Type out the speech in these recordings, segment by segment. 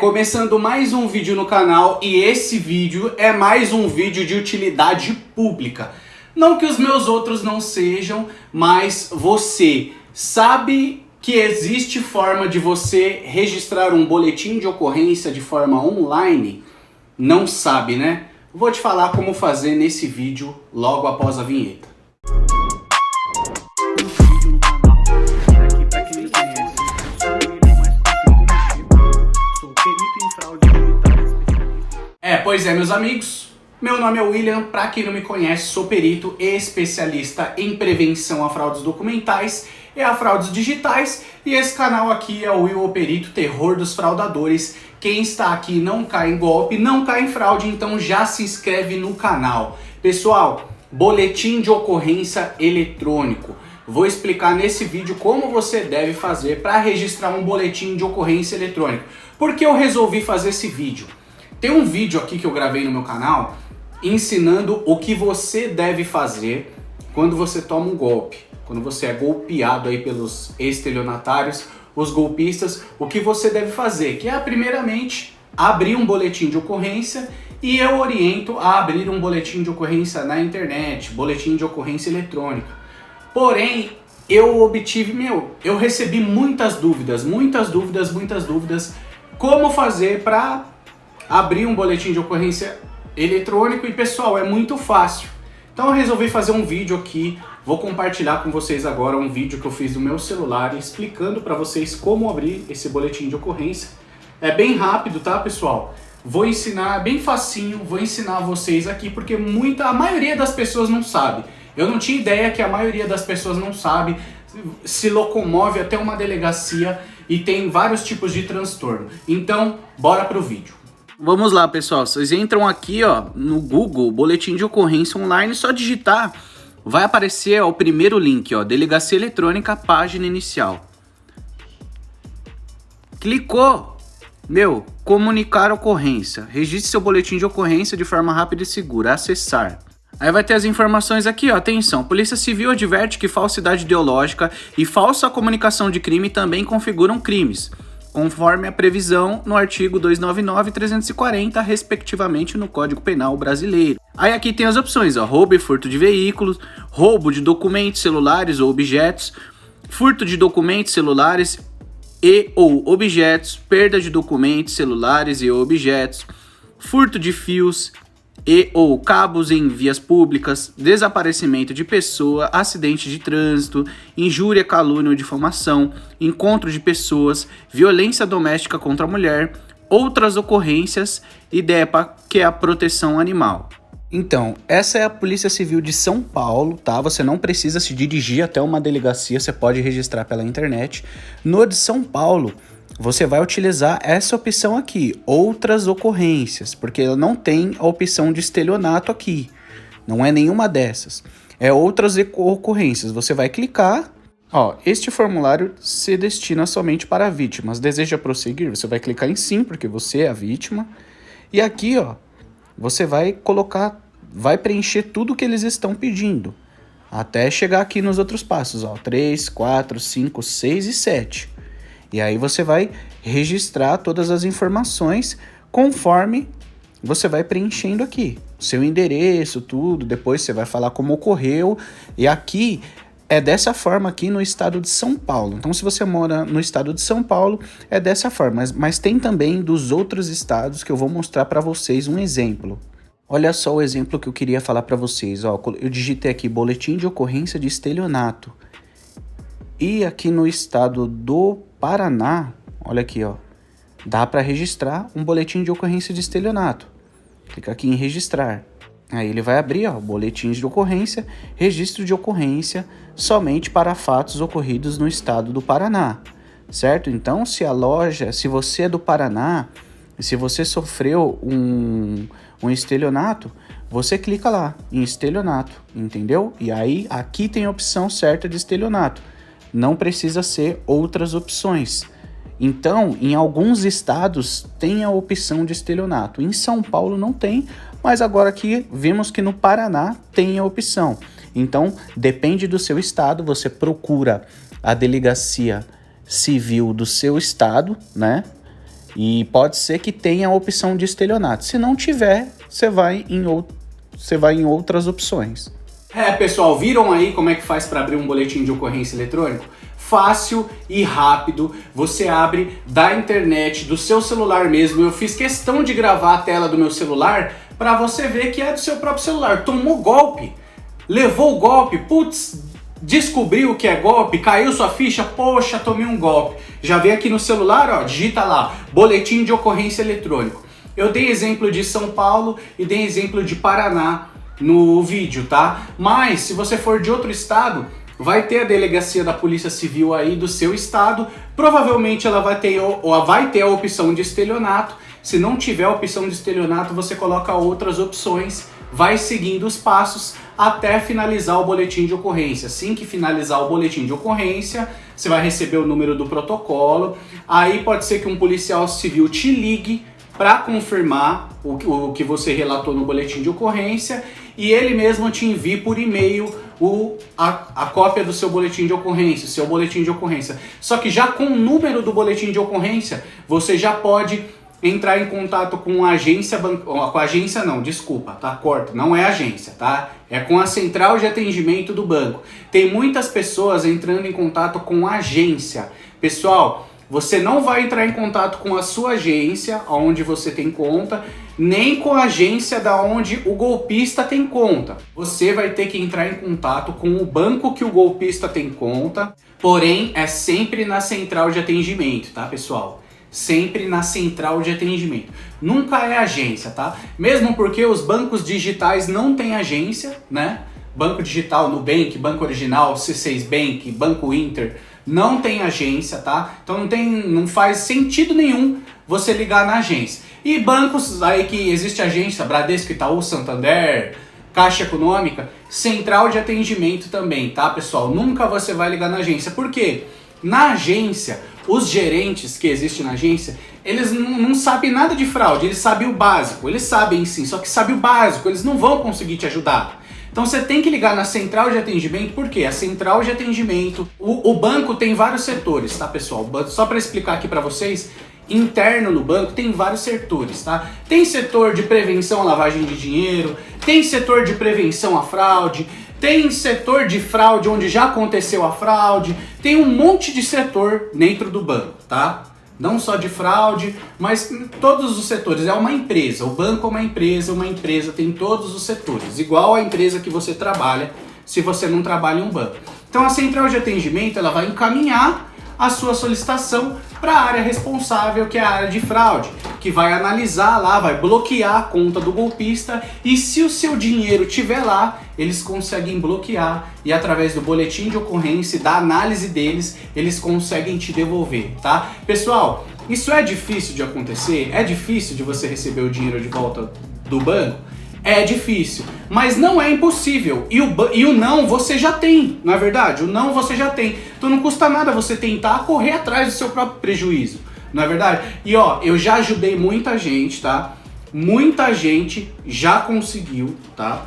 Começando mais um vídeo no canal, e esse vídeo é mais um vídeo de utilidade pública. Não que os meus outros não sejam, mas você sabe que existe forma de você registrar um boletim de ocorrência de forma online? Não sabe, né? Vou te falar como fazer nesse vídeo logo após a vinheta. Pois é, meus amigos, meu nome é William, pra quem não me conhece, sou perito e especialista em prevenção a fraudes documentais e a fraudes digitais, e esse canal aqui é o Will, o Perito, terror dos fraudadores. Quem está aqui não cai em golpe, não cai em fraude, então já se inscreve no canal. Pessoal, boletim de ocorrência eletrônico. Vou explicar nesse vídeo como você deve fazer para registrar um boletim de ocorrência eletrônico. Por que eu resolvi fazer esse vídeo? Tem um vídeo aqui que eu gravei no meu canal ensinando o que você deve fazer quando você toma um golpe, quando você é golpeado aí pelos estelionatários, os golpistas, o que você deve fazer, que é primeiramente abrir um boletim de ocorrência, e eu oriento a abrir um boletim de ocorrência na internet, boletim de ocorrência eletrônica. Porém, eu recebi muitas dúvidas, como fazer para abrir um boletim de ocorrência eletrônico, e pessoal, é muito fácil. Então eu resolvi fazer um vídeo aqui, vou compartilhar com vocês agora um vídeo que eu fiz do meu celular explicando para vocês como abrir esse boletim de ocorrência. É bem rápido, tá, pessoal? Vou ensinar, bem facinho, vou ensinar vocês aqui porque a maioria das pessoas não sabe. Eu não tinha ideia que a maioria das pessoas não sabe, se locomove até uma delegacia e tem vários tipos de transtorno. Então, bora pro vídeo. Vamos lá, pessoal, vocês entram aqui, ó, no Google, boletim de ocorrência online, só digitar, vai aparecer ó, o primeiro link, ó, delegacia eletrônica, página inicial. Clicou, comunicar ocorrência, registre seu boletim de ocorrência de forma rápida e segura, acessar. Aí vai ter as informações aqui, ó, atenção, Polícia Civil adverte que falsidade ideológica e falsa comunicação de crime também configuram crimes, conforme a previsão no artigo 299 e 340, respectivamente, no Código Penal brasileiro. Aí aqui tem as opções, ó, roubo e furto de veículos, roubo de documentos celulares ou objetos, furto de documentos celulares e ou objetos, perda de documentos celulares e ou objetos, furto de fios e ou cabos em vias públicas, desaparecimento de pessoa, acidente de trânsito, injúria, calúnia ou difamação, encontro de pessoas, violência doméstica contra a mulher, outras ocorrências e DEPA, que é a proteção animal. Então, essa é a Polícia Civil de São Paulo, tá? Você não precisa se dirigir até uma delegacia, você pode registrar pela internet. No de São Paulo, você vai utilizar essa opção aqui, outras ocorrências, porque ela não tem a opção de estelionato aqui, não é nenhuma dessas, é outras ocorrências. Você vai clicar, ó, este formulário se destina somente para vítimas, deseja prosseguir? Você vai clicar em sim, porque você é a vítima, e aqui, ó, você vai preencher tudo que eles estão pedindo, até chegar aqui nos outros passos, ó, 3, 4, 5, 6 e 7. E aí você vai registrar todas as informações conforme você vai preenchendo aqui. Seu endereço, tudo, depois você vai falar como ocorreu. E aqui é dessa forma aqui no estado de São Paulo. Então se você mora no estado de São Paulo, é dessa forma. Mas tem também dos outros estados que eu vou mostrar para vocês um exemplo. Olha só o exemplo que eu queria falar para vocês. Ó, eu digitei aqui boletim de ocorrência de estelionato. E aqui no estado do Paraná, olha aqui, ó, dá para registrar um boletim de ocorrência de estelionato. Clica aqui em registrar. Aí ele vai abrir, ó, boletins de ocorrência, registro de ocorrência somente para fatos ocorridos no estado do Paraná, certo? Então, se você é do Paraná, se você sofreu um estelionato, você clica lá em estelionato, entendeu? E aí aqui tem a opção certa de estelionato. Não precisa ser outras opções. Então, em alguns estados tem a opção de estelionato. Em São Paulo não tem, mas agora aqui vimos que no Paraná tem a opção. Então, depende do seu estado, você procura a delegacia civil do seu estado, né? E pode ser que tenha a opção de estelionato. Se não tiver, você vai em outras opções. Pessoal, viram aí como é que faz para abrir um boletim de ocorrência eletrônico? Fácil e rápido, você abre da internet, do seu celular mesmo. Eu fiz questão de gravar a tela do meu celular para você ver que é do seu próprio celular. Tomou golpe, levou o golpe, putz, descobriu que é golpe, caiu sua ficha, poxa, tomei um golpe. Já vem aqui no celular, ó, digita lá, boletim de ocorrência eletrônico. Eu dei exemplo de São Paulo e dei exemplo de Paraná no vídeo, tá? Mas se você for de outro estado, vai ter a delegacia da Polícia Civil aí do seu estado. Provavelmente ela vai ter a opção de estelionato. Se não tiver a opção de estelionato, você coloca outras opções, vai seguindo os passos até finalizar o boletim de ocorrência. Assim que finalizar o boletim de ocorrência, você vai receber o número do protocolo. Aí pode ser que um policial civil te ligue para confirmar o que você relatou no boletim de ocorrência e ele mesmo te envie por e-mail a cópia do seu boletim de ocorrência, seu boletim de ocorrência. Só que já com o número do boletim de ocorrência, você já pode entrar em contato com a agência, com a agência não, desculpa, tá? Corta, não é agência, tá? É com a central de atendimento do banco. Tem muitas pessoas entrando em contato com a agência. Pessoal, você não vai entrar em contato com a sua agência, onde você tem conta, nem com a agência da onde o golpista tem conta. Você vai ter que entrar em contato com o banco que o golpista tem conta, porém é sempre na central de atendimento, tá, pessoal? Sempre na central de atendimento. Nunca é agência, tá? Mesmo porque os bancos digitais não têm agência, né? Banco Digital, Nubank, Banco Original, C6 Bank, Banco Inter, não tem agência, tá? Então não faz sentido nenhum você ligar na agência. E bancos aí que existe agência, Bradesco, Itaú, Santander, Caixa Econômica, central de atendimento também, tá, pessoal? Nunca você vai ligar na agência. Por quê? Na agência, os gerentes que existem na agência, eles não sabem nada de fraude, eles sabem o básico, eles sabem sim, só que sabem o básico, eles não vão conseguir te ajudar. Então você tem que ligar na central de atendimento, porque a central de atendimento, o banco tem vários setores, tá, pessoal? Só para explicar aqui para vocês, interno no banco tem vários setores, tá? Tem setor de prevenção à lavagem de dinheiro, tem setor de prevenção à fraude, tem setor de fraude onde já aconteceu a fraude, tem um monte de setor dentro do banco, tá? Não só de fraude, mas todos os setores. É uma empresa, o banco é uma empresa tem todos os setores, igual a empresa que você trabalha, se você não trabalha em um banco. Então a central de atendimento, ela vai encaminhar a sua solicitação para a área responsável, que é a área de fraude, que vai analisar lá, vai bloquear a conta do golpista, e se o seu dinheiro estiver lá, eles conseguem bloquear e através do boletim de ocorrência, da análise deles, eles conseguem te devolver, tá? Pessoal, isso é difícil de acontecer? É difícil de você receber o dinheiro de volta do banco? É difícil, mas não é impossível. E o não você já tem, não é verdade? O não você já tem. Então não custa nada você tentar correr atrás do seu próprio prejuízo, não é verdade? E ó, eu já ajudei muita gente, tá? Muita gente já conseguiu, tá?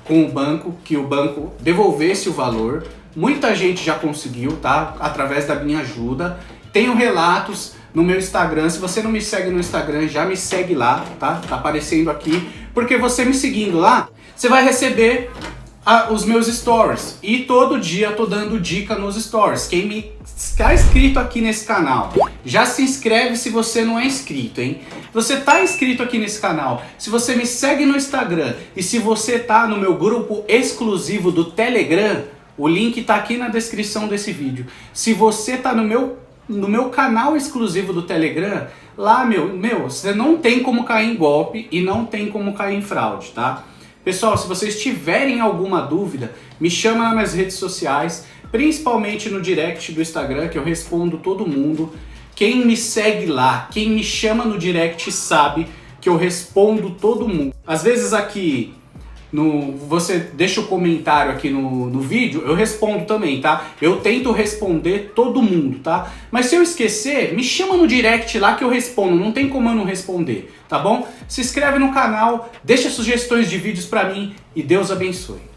Com o banco, que o banco devolvesse o valor. Muita gente já conseguiu, tá? Através da minha ajuda. Tenho relatos no meu Instagram. Se você não me segue no Instagram, já me segue lá, tá? Tá aparecendo aqui. Porque você me seguindo lá, você vai receber os meus stories. E todo dia eu tô dando dica nos stories. Quem está inscrito aqui nesse canal, já se inscreve se você não é inscrito, hein? Você tá inscrito aqui nesse canal, se você me segue no Instagram e se você tá no meu grupo exclusivo do Telegram, o link tá aqui na descrição desse vídeo. Se você tá no meu canal exclusivo do Telegram, lá, você não tem como cair em golpe e não tem como cair em fraude, tá? Pessoal, se vocês tiverem alguma dúvida, me chama nas minhas redes sociais, principalmente no direct do Instagram, que eu respondo todo mundo. Quem me segue lá, quem me chama no direct sabe que eu respondo todo mundo. Às vezes aqui você deixa o comentário aqui no vídeo, eu respondo também, tá? Eu tento responder todo mundo, tá? Mas se eu esquecer, me chama no direct lá que eu respondo, não tem como eu não responder, tá bom? Se inscreve no canal, deixa sugestões de vídeos pra mim e Deus abençoe.